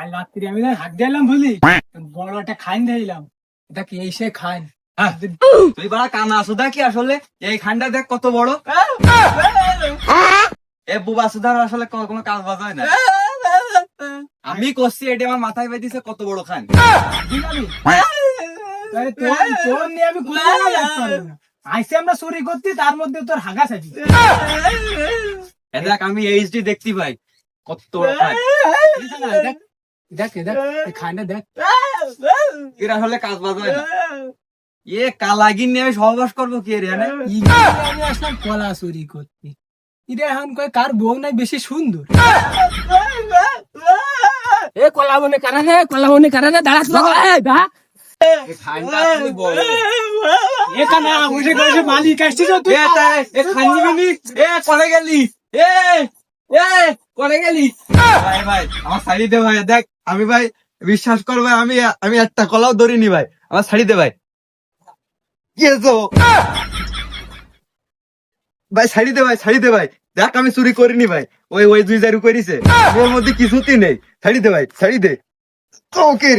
কাল রাত্রি আমি হাত দিলাম বুঝলি, বড় একটা খাইন দিলাম, এটা কি এই সে খাইন। তুই বড় কানা সুধা কি আসলে এই খানটা দেখ কত বড়। এ বুবা সুধার আসলে কোনো কাজ বাজ হয় না। আমি করছি এটি আমার মাথায় বেঁধেছে কত বড় খান। তোর নিয়ে আমি আইসে আমরা চুরি করছি, তার মধ্যে তোর হাগা চাইছি। দেখ আমি এইচডি দেখতে পাই কত বড় খান। দেখ দেখ খাইনটা দেখ, এর আসলে কাজ বাজ হয় না। এ কালাগিন নিয়ে আমি সহবাস করবো কি রে? আমি আসলাম কলা চুরি করতে, এটা এখন কয় কার বউ নাই বেশি সুন্দর। এ কলা মনে কারণে, কলা মনে কারণে দাঁড়াস মালিক আসছিস করে গেলি করে গেলি ভাই ভাই আমার শাড়ি দে ভাই। দেখ আমি ভাই বিশ্বাস কর ভাই, আমি একটা কলাও ধরিনি ভাই, আমার শাড়ি দে ভাই। কি হয়েছে ভাই? শাড়ি দে ভাই, শাড়ি দে ভাই। দেখ আমি চুরি করিনি ভাই, ওই ওই 2000 করেছে, ওর মধ্যে কিছুতেই নেই। শাড়ি দে ভাই, শাড়ি দে। ওকে